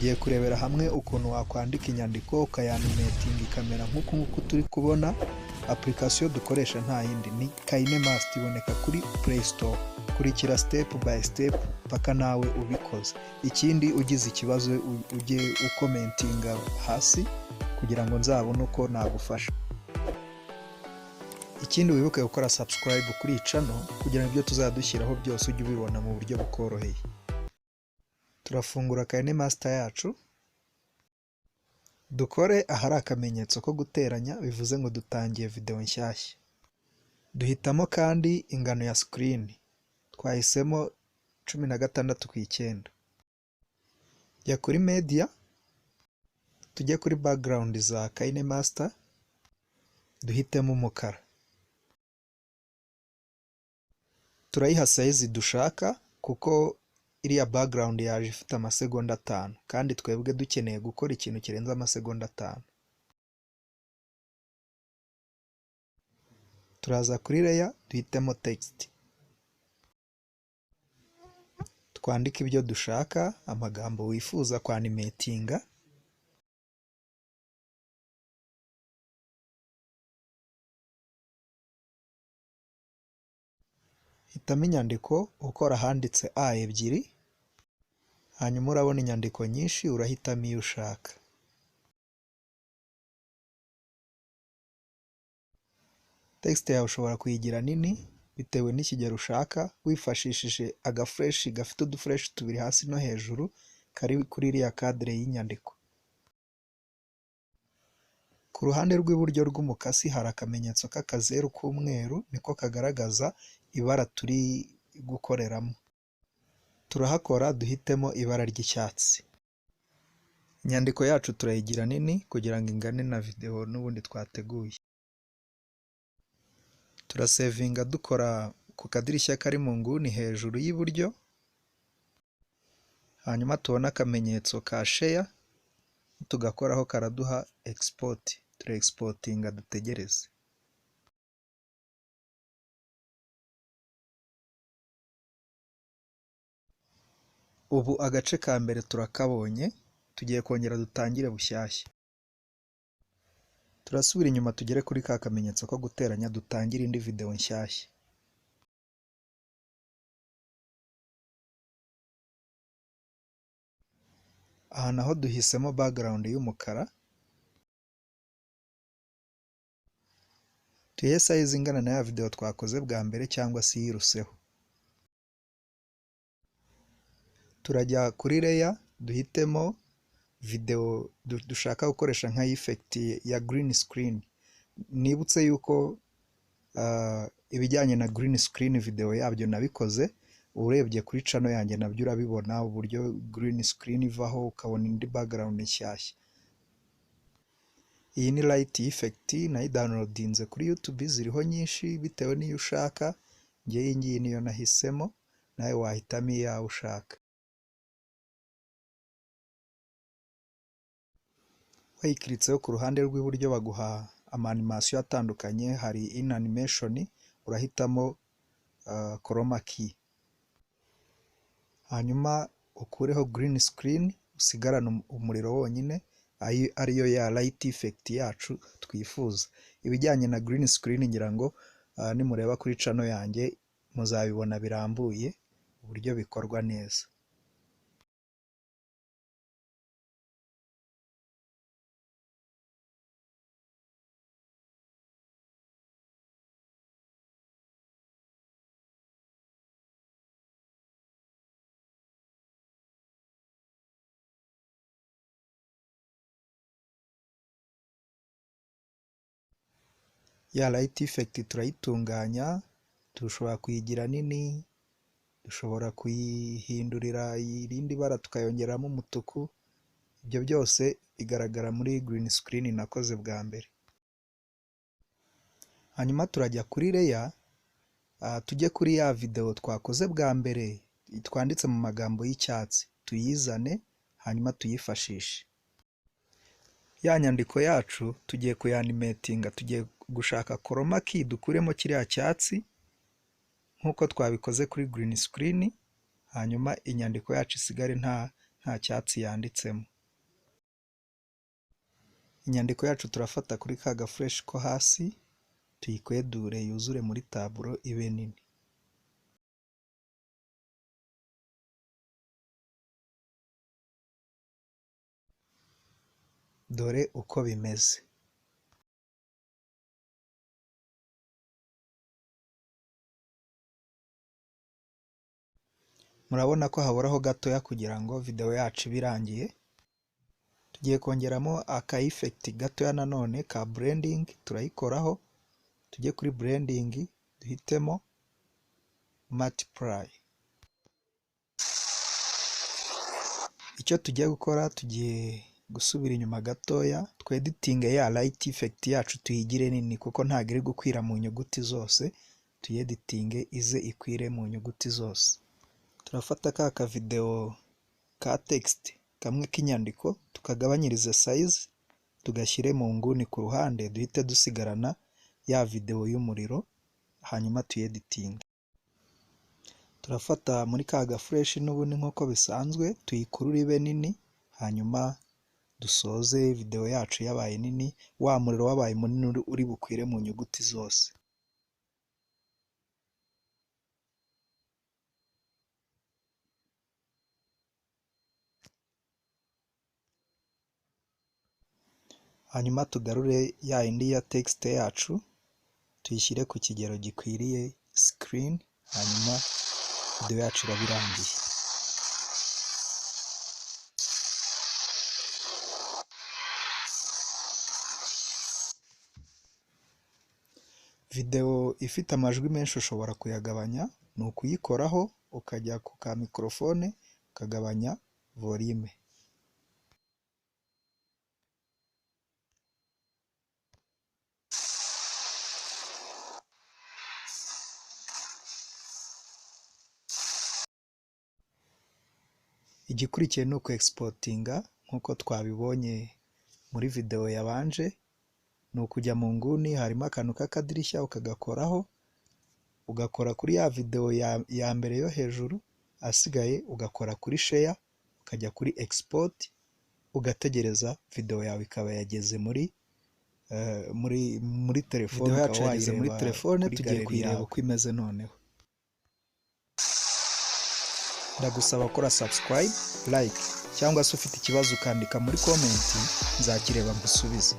tugiye kurebera hamwe ukuntu wakwandika inyandiko ukayanimetinga ikamera nk'uku turi kubona. Application dukoresha nta yindi ni KineMaster, iboneka kuri Play Store. Kurikira step by step paka nawe ubikoze. Ikindi ugize ikibazo ujye ukomentinga hasi kugira ngo nzabone uko nagufasha. Ikindi wibuke gukora subscribe kuri channel kugira ngo ibyo tuzadushyiraho byose ujye ubibona mu buryo bukoroheye. Turafungura KineMaster yacu, dukore ahari akamenyetso ko guteranya, bivuze ngo dutangiye video nshyashya. Duhitamo kandi ingano ya screen, twahisemo 16:9. Jya kuri media, tujye kuri background za KineMaster, duhitemo umukara. Turayiha size dushaka kuko iriya background yaje ifite amasegonda 5 kandi twebwe dukeneye gukora ikintu kirenza amasegonda 5. Turaza kuri layer, duhitemo text, twandika ibyo dushaka, amagambo wifuza kwanimetinga. Hitamo inyandiko ukora handitse A ebyiri, hanyuma urabona inyandiko nyinshi, urahitamo iyo ushaka. Text yawe ushobora kuyigira nini bitewe n'ikigero ushaka, wifashishije agafresh gafite udufresh tubiri hasi no hejuru kari kuri iriya cadre y'inyandiko. Ku ruhande rw'iburyo rw'umukasi hari akamenyetso k'akazeru k'umweru, niko kagaragaza ibara turi gukoreramo. Turahakora, duhitemo ibara ry'icyatsi. Inyandiko yacu turayigira nini kugira ngo ingane na video n'ubundi twateguye. Turasevinga dukora ku kadirishya kari mu nguni hejuru y'iburyo, hanyuma tubona akamenyetso ka share, tugakoraho karaduha export. Tura exportinga, dutegereze. Ubu agace ka mbere turakabonye, tugiye kongera dutangire bushyashya. Turasubira inyuma tugere kuri ka kamenyetso ko guteranya, dutangire indi video nshyashya. Aha naho duhisemo background y'umukara. Tuyihe size ingana na ya video twakoze bwa mbere cyangwa se yiruseho. Turajya kuri layer, duhitemo video dushaka gukoresha nka effect ya green screen. Nibutse yuko ibijyanye na green screen video yabyo nabikoze, urebye kuri channel yanjye nabyo urabibona uburyo green screen ivaho ukabona indi background nshyashya. Iyi ni light effect, nayi downloadinze kuri YouTube, ziriho nyinshi bitewe n'iyo ushaka. Ngiye iyi ngiyi niyo nahisemo, nawe wahitamo iyawe ushaka. Wayikiritseho ku ruhande rw'iburyo baguha amanimation atandukanye, hari in animation, urahitamo chroma key. Hanyuma ukureho green screen, usigarana umuriro wonyine, ariyo ya light effect yacu twifuza. Ibijyanye na green screen ngira ngo nimureba kuri channel yanjye muzabibona birambuye uburyo bikorwa neza. Ya light effect turayitunganya, dushobora kuyigira nini, dushobora kuyihindurira irindi bara tukayongeramo umutuku. Ibyo byose bigaragara muri green screen nakoze bwa mbere. Hanyuma turajya kuri layer, tujye kuri ya video twakoze bwa mbere twanditse mu magambo y'icyatsi, tuyizane hanyuma tuyifashishe. Ya nyandiko yacu tugiye kuyanimetinga, tugiye gushaka chroma key dukuremo kiriya cyatsi nkuko twabikoze kuri green screen, hanyuma inyandiko yacu isigare nta cyatsi yanditsemo. Inyandiko yacu turafata kuri ka gafureshi ko hasi tuyikwedure yuzure muri taburo ibe nini. Dore uko bimeze. Murabona ko haburaho gatoya kugira ngo video yacu ibe irangiye. Tugiye kongeramo aka effect gatoya nanone ka blending, turayikoraho. Tujye kuri blending, duhitemo multiply. Icyo tugiye gukora, tugiye gusubira inyuma gatoya, tweditinge ya light effect yacu tuyigire nini kuko ntabwo iri gukwira mu nyuguti zose. Tuyeditinge ize ikwire mu nyuguti zose. Turafata ka video ka text kamwe k'inyandiko tukagabanyiriza size, tugashyire mu nguni ku ruhande, duhite dusigarana ya video y'umuriro, hanyuma tuyeditinge. Turafata muri ka gafureshi n'ubundi nk'uko bisanzwe, tuyikurure ibe nini, hanyuma dusoze video yacu yabaye nini, wa muriro wabaye munini uri bukwire mu nyuguti zose. Hanyuma tugarure ya indi ya text yacu, tuyishyire ku kigero gikwiriye screen, hanyuma video yacu iraba irangiye. Video ifite amajwi menshi ushobora kuyagabanya, ni ukuyikoraho ukajya ku ka microphone ukagabanya volume. Igikurikiye ni uku exportinga nk'uko twabibonye muri video yabanje. Ni ukujya mu nguni, harimo akantu k'akadirishya ukagakoraho, ugakora kuri ya video ya mbere yo hejuru, asigaye ugakora kuri share, ukajya kuri export, ugategereza video yawe ikaba yageze muri telefone. Video yacu yageze muri telefone, tugiye kuyireba uko imeze noneho. Ndagusaba gukora subscribe, like, cyangwa se ufite ikibazo ukandika muri comment, nzakireba ngusubize.